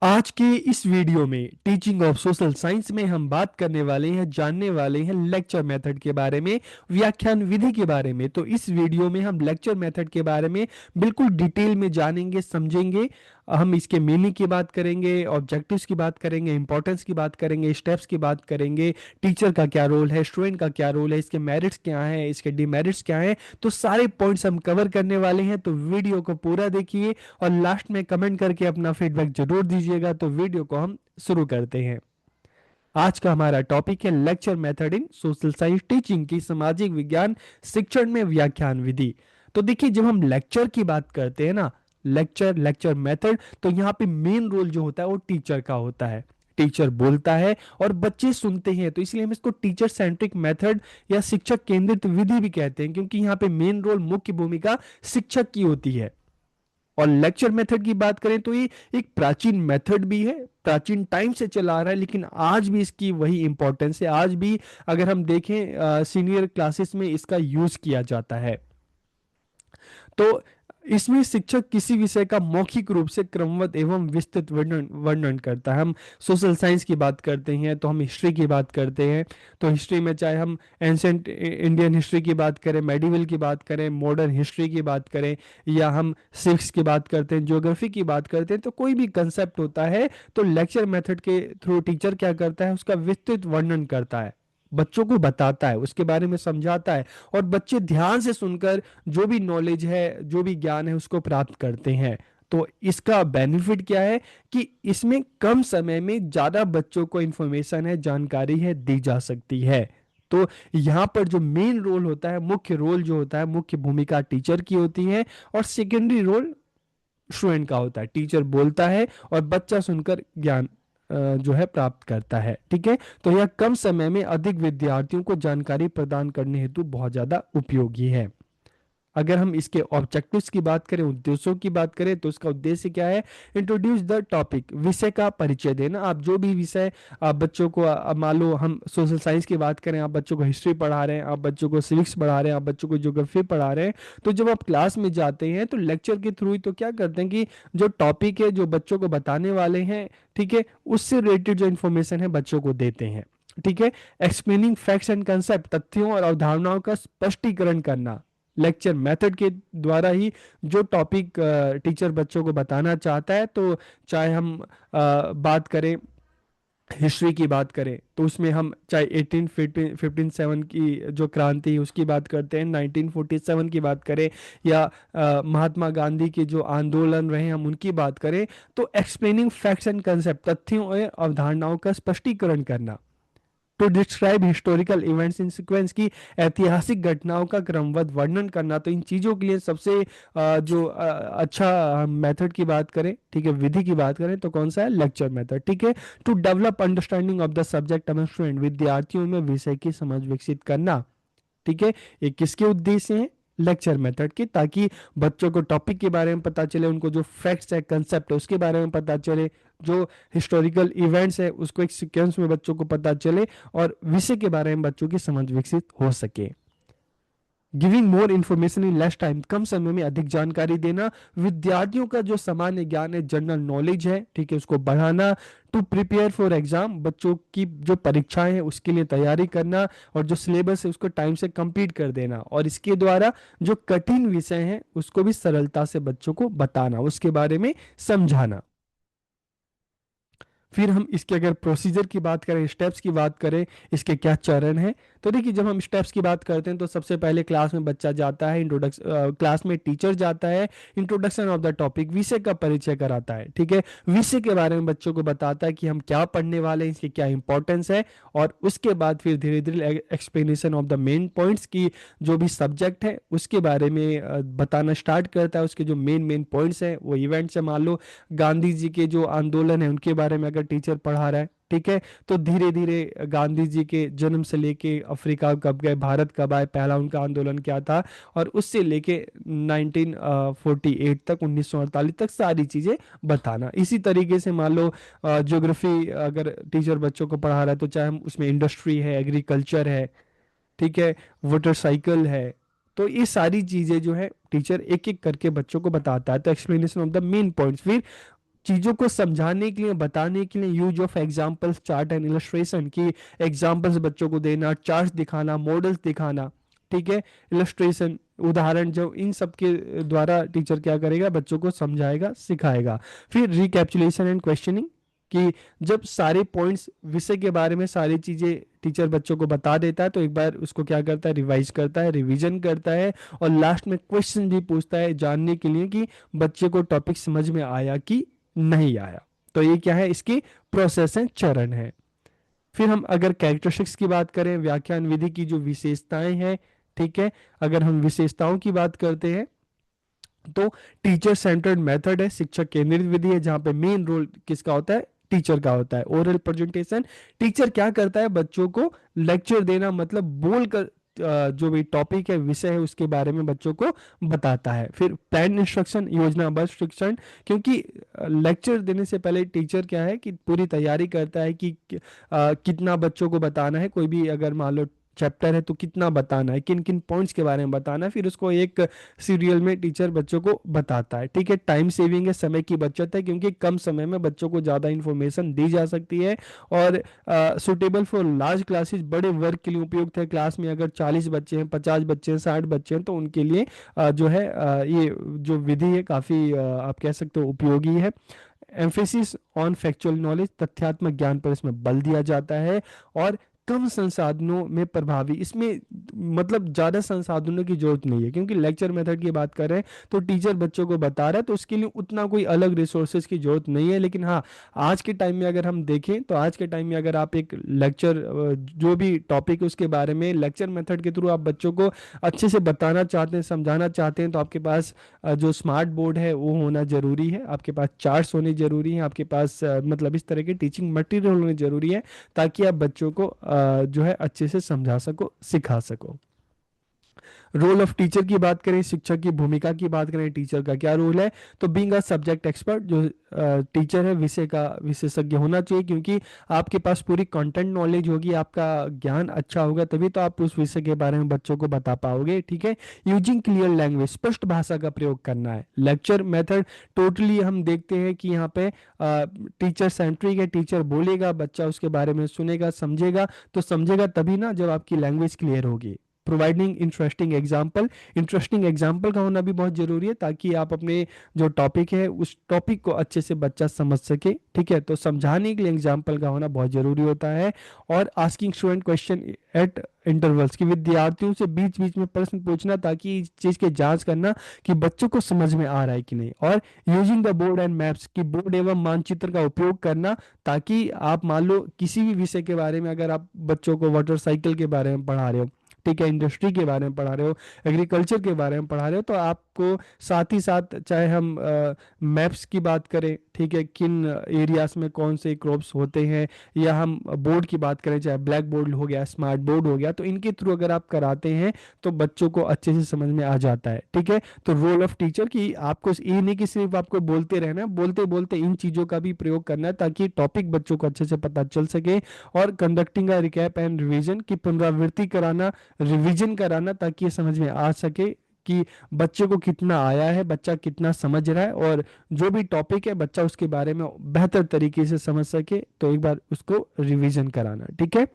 आज के इस वीडियो में टीचिंग ऑफ सोशल साइंस में हम बात करने वाले हैं, जानने वाले हैं लेक्चर मेथड के बारे में, व्याख्यान विधि के बारे में। तो इस वीडियो में हम लेक्चर मेथड के बारे में बिल्कुल डिटेल में जानेंगे, समझेंगे। हम इसके मीनिंग की बात करेंगे, ऑब्जेक्टिव्स की बात करेंगे, इंपॉर्टेंस की बात करेंगे, स्टेप्स की बात करेंगे, टीचर का क्या रोल है, स्टूडेंट का क्या रोल है, इसके मेरिट्स क्या हैं, इसके डिमेरिट्स क्या हैं। तो सारे पॉइंट्स हम कवर करने वाले हैं। तो वीडियो को पूरा देखिए और लास्ट में कमेंट करके अपना फीडबैक जरूर दीजिएगा। तो वीडियो को हम शुरू करते हैं। आज का हमारा टॉपिक है lecture method in social science teaching की सामाजिक विज्ञान शिक्षण में व्याख्यान विधि। तो देखिए, जब हम लेक्चर की बात करते हैं ना, लेक्चर मेथड, तो यहाँ पे मेन रोल जो होता है वो टीचर का होता है। टीचर बोलता है और बच्चे सुनते हैं, तो इसलिए हम इसको टीचर सेंट्रिक मेथड या शिक्षक केंद्रित विधि भी कहते हैं, क्योंकि यहाँ पे मेन रोल, मुख्य भूमिका शिक्षक की होती है। और लेक्चर मेथड की बात करें तो ये एक प्राचीन मेथड भी है, प्राचीन टाइम से चला आ रहा है, लेकिन आज भी इसकी वही इंपॉर्टेंस है। आज भी अगर हम देखें सीनियर क्लासेस में इसका यूज किया जाता है। तो इसमें शिक्षक किसी विषय का मौखिक रूप से क्रमबद्ध एवं विस्तृत वर्णन वर्णन करता है। हम सोशल साइंस की बात करते हैं तो हम हिस्ट्री की बात करते हैं। तो हिस्ट्री में चाहे हम एंशंट इंडियन हिस्ट्री की बात करें, मेडिवल की बात करें, मॉडर्न हिस्ट्री की बात करें, या हम सिविक्स की बात करते हैं, ज्योग्राफी की बात करते हैं, तो कोई भी कंसेप्ट होता है तो लेक्चर मेथड के थ्रू टीचर क्या करता है, उसका विस्तृत वर्णन करता है, बच्चों को बताता है, उसके बारे में समझाता है, और बच्चे ध्यान से सुनकर जो भी नॉलेज है, जो भी ज्ञान है, उसको प्राप्त करते हैं। तो इसका बेनिफिट क्या है कि इसमें कम समय में ज्यादा बच्चों को इंफॉर्मेशन है, जानकारी है, दी जा सकती है। तो यहाँ पर जो मेन रोल होता है, मुख्य रोल जो होता है, मुख्य भूमिका टीचर की होती है, और सेकेंडरी रोल स्टूडेंट का होता है। टीचर बोलता है और बच्चा सुनकर ज्ञान जो है प्राप्त करता है। ठीक है, तो यह कम समय में अधिक विद्यार्थियों को जानकारी प्रदान करने हेतु बहुत ज्यादा उपयोगी है। अगर हम इसके ऑब्जेक्टिव्स की बात करें, उद्देश्यों की बात करें, तो उसका उद्देश्य क्या है? इंट्रोड्यूस द टॉपिक, विषय का परिचय देना। आप जो भी विषय आप बच्चों को, मान लो हम सोशल साइंस की बात करें, आप बच्चों को हिस्ट्री पढ़ा रहे हैं, आप बच्चों को सिविक्स पढ़ा रहे हैं, आप बच्चों को ज्योग्राफी पढ़ा रहे हैं, तो जब आप क्लास में जाते हैं तो लेक्चर के थ्रू ही तो क्या करते हैं कि जो टॉपिक है, जो बच्चों को बताने वाले हैं, ठीक है, उससे रिलेटेड जो इन्फॉर्मेशन है बच्चों को देते हैं। ठीक है, एक्सप्लेनिंग फैक्ट्स एंड कंसेप्ट, तथ्यों और अवधारणाओं का स्पष्टीकरण करना। लेक्चर मेथड के द्वारा ही जो टॉपिक टीचर बच्चों को बताना चाहता है, तो चाहे हम बात करें, हिस्ट्री की बात करें, तो उसमें हम चाहे 1857 की जो क्रांति है उसकी बात करते हैं, 1947 की बात करें, या महात्मा गांधी के जो आंदोलन रहे हम उनकी बात करें, तो एक्सप्लेनिंग फैक्ट्स एंड कंसेप्ट, तथ्यों और अवधारणाओं का स्पष्टीकरण करना। To describe historical events in sequence, की ऐतिहासिक घटनाओं का क्रमबद्ध वर्णन करना। तो इन चीजों के लिए सबसे जो अच्छा मेथड की बात करें, ठीक है, विधि की बात करें, तो कौन सा है? Lecture method. ठीक है, to develop understanding of the subject among student, विद्यार्थियों में विषय की समझ विकसित करना। ठीक है, ये किसके उद्देश्य हैं? लेक्चर मेथड की, ताकि बच्चों को टॉपिक के बारे में पता चले, उनको जो फैक्ट्स है, कंसेप्ट है, उसके बारे में पता चले, जो हिस्टोरिकल इवेंट्स है उसको एक सीक्वेंस में बच्चों को पता चले, और विषय के बारे में बच्चों की समझ विकसित हो सके। Giving more information in less time, कम समय में अधिक जानकारी देना। विद्यार्थियों का जो सामान्य ज्ञान है, जनरल नॉलेज है, ठीक है, उसको बढ़ाना। टू प्रिपेयर फॉर एग्जाम, बच्चों की जो परीक्षाएं हैं उसके लिए तैयारी करना, और जो सिलेबस है उसको टाइम से कंप्लीट कर देना, और इसके द्वारा जो कठिन विषय हैं उसको भी सरलता से बच्चों को बताना, उसके बारे में समझाना। फिर हम इसके अगर प्रोसीजर की बात करें, स्टेप्स की बात करें, इसके क्या चरण हैं, तो देखिए, जब हम स्टेप्स की बात करते हैं तो सबसे पहले क्लास में बच्चा जाता है, इंट्रोडक्शन, क्लास में टीचर जाता है, इंट्रोडक्शन ऑफ द टॉपिक, विषय का परिचय कराता है। ठीक है, विषय के बारे में बच्चों को बताता है कि हम क्या पढ़ने वाले हैं, इसकी क्या इंपॉर्टेंस है, और उसके बाद फिर धीरे धीरे explanation of the main points की, जो भी सब्जेक्ट है उसके बारे में बताना स्टार्ट करता है। उसके जो मेन मेन पॉइंट्स हैं, वो इवेंट्स है, मान लो गांधी जी के जो आंदोलन है उनके बारे में अगर टीचर पढ़ा रहा है, ठीक है, तो धीरे धीरे गांधी जी के जन्म से लेके अफ्रीका कब गए, भारत कब आए, पहला उनका आंदोलन क्या था, और उससे लेके 1948 तक, 1948 तक सारी चीजें बताना। इसी तरीके से मान लो ज्योग्राफी अगर टीचर बच्चों को पढ़ा रहा है, तो चाहे हम उसमें इंडस्ट्री है, एग्रीकल्चर है, ठीक है, वाटर साइकिल है, तो ये सारी चीजें जो है टीचर एक एक करके बच्चों को बताता है। तो explanation of the main points. फिर चीजों को समझाने के लिए, बताने के लिए use of examples, chart and illustration की एग्जांपल्स बच्चों को देना, चार्ट्स दिखाना, मॉडल्स दिखाना, ठीक है, इलस्ट्रेशन, उदाहरण, जो इन सब के द्वारा टीचर क्या करेगा, बच्चों को समझाएगा, सिखाएगा। फिर रिकैप्चुलेशन एंड क्वेश्चनिंग, कि जब सारे पॉइंट्स, विषय के बारे में सारी चीजें टीचर बच्चों को बता देता है तो एक बार उसको क्या करता है, रिवाइज करता है, रिवीजन करता है, और लास्ट में क्वेश्चन भी पूछता है जानने के लिए कि बच्चे को टॉपिक समझ में आया कि नहीं आया। तो ये क्या है, इसकी प्रोसेस है, चरण है। फिर हम अगर कैरेक्टरिस्टिक्स की बात करें, व्याख्यान विधि की जो विशेषताएं हैं, ठीक है, अगर हम विशेषताओं की बात करते हैं तो टीचर सेंटर्ड मेथड है, शिक्षक केंद्रित विधि है, जहां पे मेन रोल किसका होता है, टीचर का होता है। ओरल प्रेजेंटेशन, टीचर क्या करता है, बच्चों को लेक्चर देना, मतलब बोल कर जो भी टॉपिक है, विषय है, उसके बारे में बच्चों को बताता है। फिर प्लान इंस्ट्रक्शन, योजनाबद्ध शिक्षण, क्योंकि लेक्चर देने से पहले टीचर क्या है कि पूरी तैयारी करता है कि कितना बच्चों को बताना है, कोई भी अगर मान लो चैप्टर है तो कितना बताना है, किन किन पॉइंट्स के बारे में बताना है, फिर उसको एक सीरियल में टीचर बच्चों को बताता है, ठीक है। टाइम सेविंग है, समय की बचत है, क्योंकि कम समय में बच्चों को ज़्यादा इन्फॉर्मेशन दी जा सकती है। और सुटेबल फॉर लार्ज क्लासेस, बड़े वर्ग के लिए उपयुक्त है। क्लास में अगर 40 बच्चे हैं, 50 बच्चे हैं, 60 बच्चे हैं, तो उनके लिए जो है ये जो विधि है काफ़ी आप कह सकते हो उपयोगी है। एम्फेसिस ऑन फैक्चुअल नॉलेज, तथ्यात्मक ज्ञान पर इसमें बल दिया जाता है। और कम संसाधनों में प्रभावी, इसमें मतलब ज्यादा संसाधनों की जरूरत नहीं है, क्योंकि लेक्चर मेथड की बात कर रहे हैं तो टीचर बच्चों को बता रहा है तो उसके लिए उतना कोई अलग रिसोर्सेज की जरूरत नहीं है। लेकिन हाँ, आज के टाइम में अगर हम देखें तो आज के टाइम में अगर आप एक लेक्चर, जो भी टॉपिक है उसके बारे में लेक्चर मेथड के थ्रू आप बच्चों को अच्छे से बताना चाहते हैं, समझाना चाहते हैं, तो आपके पास जो स्मार्ट बोर्ड है वो होना जरूरी है, आपके पास चार्ट्स होने जरूरी हैं, आपके पास मतलब इस तरह के टीचिंग मटेरियल होने जरूरी है, ताकि आप बच्चों को जो है अच्छे से समझा सको, सिखा सको। रोल ऑफ टीचर की बात करें, शिक्षक की भूमिका की बात करें, टीचर का क्या रोल है, तो बीइंग अ सब्जेक्ट एक्सपर्ट, जो टीचर है विषय का विशेषज्ञ होना चाहिए, क्योंकि आपके पास पूरी कंटेंट नॉलेज होगी, आपका ज्ञान अच्छा होगा, तभी तो आप उस विषय के बारे में बच्चों को बता पाओगे, ठीक है। यूजिंग क्लियर लैंग्वेज, स्पष्ट भाषा का प्रयोग करना है। लेक्चर मेथड टोटली हम देखते हैं कि यहाँ पे टीचर सेंट्रिक है, टीचर बोलेगा, बच्चा उसके बारे में सुनेगा, समझेगा, तो समझेगा तभी ना जब आपकी लैंग्वेज क्लियर होगी। Providing interesting example, interesting example का होना भी बहुत जरूरी है, ताकि आप अपने जो टॉपिक है उस टॉपिक को अच्छे से बच्चा समझ सके, ठीक है। तो समझाने के लिए एग्जाम्पल का होना बहुत जरूरी होता है। और asking student question eight intervals, की विद्यार्थियों से बीच बीच में प्रश्न पूछना, ताकि इस चीज की जांच करना कि बच्चों को समझ में आ रहा है कि नहीं। और using the board and maps, की बोर्ड एवं मानचित्र का उपयोग करना, ताकि आप मान लो किसी भी विषय के बारे में अगर आप बच्चों को वाटर साइकिल के बारे में पढ़ा रहे हो, ठीक है, इंडस्ट्री के बारे में पढ़ा रहे हो, एग्रीकल्चर के बारे में पढ़ा रहे हो, तो आपको साथ ही साथ चाहे हम मैप्स की बात करें, ठीक है, किन एरियाज में कौन से क्रॉप्स होते हैं, या हम बोर्ड की बात करें, चाहे ब्लैक बोर्ड हो गया, स्मार्ट बोर्ड हो गया, तो इनके थ्रू अगर आप कराते हैं तो बच्चों को अच्छे से समझ में आ जाता है, ठीक है। तो रोल ऑफ टीचर की आपको ये नहीं कि सिर्फ आपको बोलते रहना है, बोलते बोलते इन चीज़ों का भी प्रयोग करना है, ताकि टॉपिक बच्चों को अच्छे से पता चल सके। और conducting a recap and revision, की पुनरावृत्ति कराना, रिवीजन कराना, ताकि ये समझ में आ सके कि बच्चे को कितना आया है, बच्चा कितना समझ रहा है, और जो भी टॉपिक है बच्चा उसके बारे में बेहतर तरीके से समझ सके, तो एक बार उसको रिवीजन कराना, ठीक है।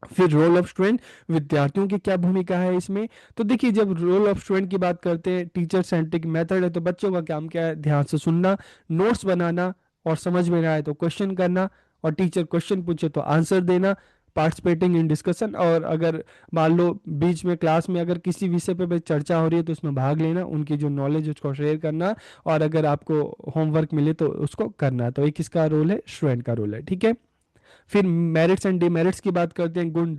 फिर रोल ऑफ स्टूडेंट, विद्यार्थियों की क्या भूमिका है इसमें, तो देखिए जब रोल ऑफ स्टूडेंट की बात करते हैं, टीचर सेंट्रिक मेथड है, तो बच्चों का काम क्या है, ध्यान से सुनना, नोट्स बनाना, और समझ में ना आए तो क्वेश्चन करना, और टीचर क्वेश्चन पूछे तो आंसर देना, पार्टिसिपेटिंग इन डिस्कशन, और अगर मान लो बीच में क्लास में अगर किसी विषय पे भी चर्चा हो रही है तो उसमें भाग लेना, उनकी जो नॉलेज उसको शेयर करना, और अगर आपको होमवर्क मिले तो उसको करना। तो एक किसका रोल है, स्टूडेंट का रोल है, ठीक है। फिर मेरिट्स एंड डिमेरिट्स की बात करते हैं, गुण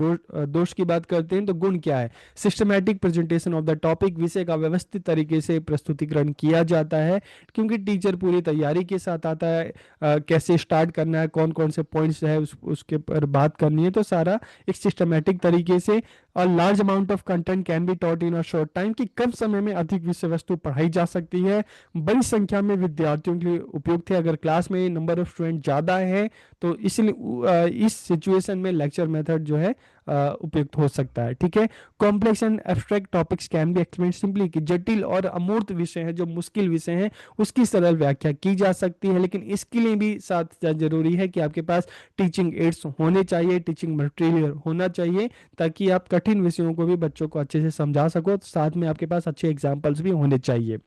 दोष की बात करते हैं, तो गुण क्या है, systematic presentation of the topic, विषय का व्यवस्थित तरीके से प्रस्तुतिकरण किया जाता है, क्योंकि टीचर पूरी तैयारी के साथ आता है, कैसे स्टार्ट करना है, कौन कौन से पॉइंट्स है उसके पर बात करनी है, तो सारा एक सिस्टमैटिक तरीके से। और large amount of content can be taught in a short time, कि कम समय में अधिक विषय वस्तु पढ़ाई जा सकती है, बड़ी संख्या में विद्यार्थियों के लिए उपयुक्त है, अगर क्लास में नंबर ऑफ स्टूडेंट ज़्यादा है तो इसलिए इस सिचुएशन में लेक्चर मेथड जो है उपयुक्त हो सकता है। ठीक है, complex and abstract topics can be explain simply, कि जटिल और अमूर्त विषय हैं, जो मुश्किल विषय हैं, उसकी सरल व्याख्या की जा सकती है। लेकिन इसके लिए भी साथ साथ जरूरी है कि आपके पास टीचिंग एड्स होने चाहिए, टीचिंग मटेरियल होना चाहिए, ताकि आप कठिन विषयों को भी बच्चों को अच्छे से समझा सको। साथ में आपके पास अच्छे एग्जाम्पल्स भी होने चाहिए।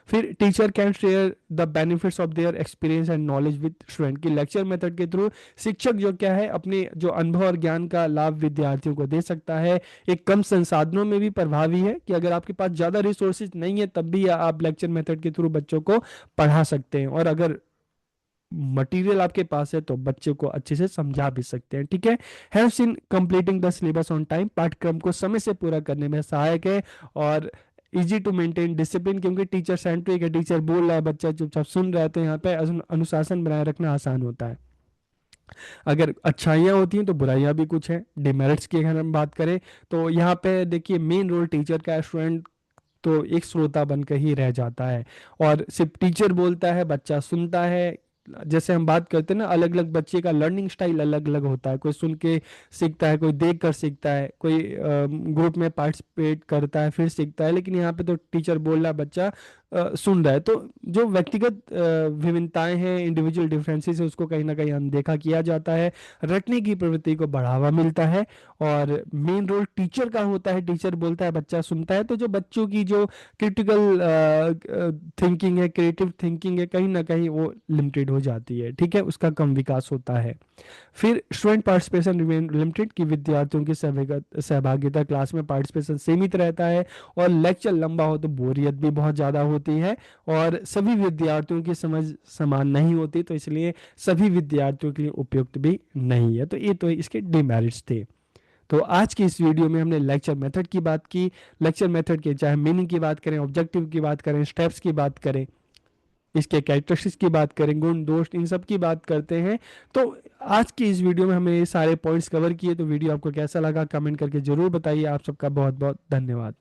फिर teacher can share the benefits of their experience and knowledge with student, की लेक्चर मेथड के थ्रू शिक्षक जो क्या है अपने जो अनुभव और ज्ञान का लाभ विद्यार्थियों को दे सकता है। एक कम संसाधनों में भी प्रभावी है, कि अगर आपके पास ज़्यादा रिसोर्सेज नहीं है तब भी आप लेक्चर मेथड के थ्रू बच्चों को पढ़ा सकते हैं, और अगर मटेरियल आपके पास है तो बच्चे को अच्छे से समझा भी सकते हैं। ठीक है, helps in completing the syllabus on time, पाठ्यक्रम को समय से पूरा करने में सहायक है। और इजी टू मेंटेन डिसिप्लिन, क्योंकि टीचर सेंट्रिक है, टीचर बोल रहा है, बच्चा चुपचाप सुन रहा है, तो यहाँ पे अनुशासन बनाए रखना आसान होता है। अगर अच्छाइयाँ होती हैं तो बुराइयाँ भी कुछ हैं। डिमेरिट्स की अगर हम बात करें तो यहाँ पे देखिए मेन रोल टीचर का है, स्टूडेंट तो एक श्रोता बनकर ही रह जाता है, और सिर्फ टीचर बोलता है, बच्चा सुनता है। जैसे हम बात करते हैं ना, अलग अलग बच्चे का लर्निंग स्टाइल अलग अलग होता है, कोई सुन के सीखता है, कोई देख कर सीखता है, कोई ग्रुप में पार्टिसिपेट करता है फिर सीखता है। लेकिन यहाँ पे तो टीचर बोल रहा है, बच्चा सुन रहा है, तो जो व्यक्तिगत विभिन्नताएं हैं, इंडिविजुअल डिफरेंसेस है, उसको कहीं ना कहीं अनदेखा किया जाता है, रटने की प्रवृत्ति को बढ़ावा मिलता है। और मेन रोल टीचर का होता है, टीचर बोलता है, बच्चा सुनता है, तो जो बच्चों की जो क्रिटिकल थिंकिंग है, क्रिएटिव थिंकिंग है, कहीं ना कहीं वो लिमिटेड हो जाती है। ठीक है, उसका कम विकास होता है। फिर स्टूडेंट पार्टिसिपेशन रिमेन लिमिटेड, की विद्यार्थियों की सहभागिता क्लास में पार्टिसिपेशन सीमित रहता है, और लेक्चर लंबा हो तो बोरियत भी बहुत ज़्यादा होती है, और सभी विद्यार्थियों की समझ समान नहीं होती, तो इसलिए सभी विद्यार्थियों के लिए उपयुक्त भी नहीं है। तो ये तो इसके डिमेरिट्स थे। तो आज की इस वीडियो में हमने लेक्चर मेथड की बात की। लेक्चर मेथड के चाहे मीनिंग की बात करें, ऑब्जेक्टिव की बात करें, स्टेप्स की बात करें, इसके कैरेक्टरिस्टिक्स की बात करें, गुण दोष, इन सब की बात करते हैं। तो आज की इस वीडियो में हमने ये सारे पॉइंट्स कवर किए। तो वीडियो आपको कैसा लगा कमेंट करके जरूर बताइए। आप सबका बहुत बहुत धन्यवाद।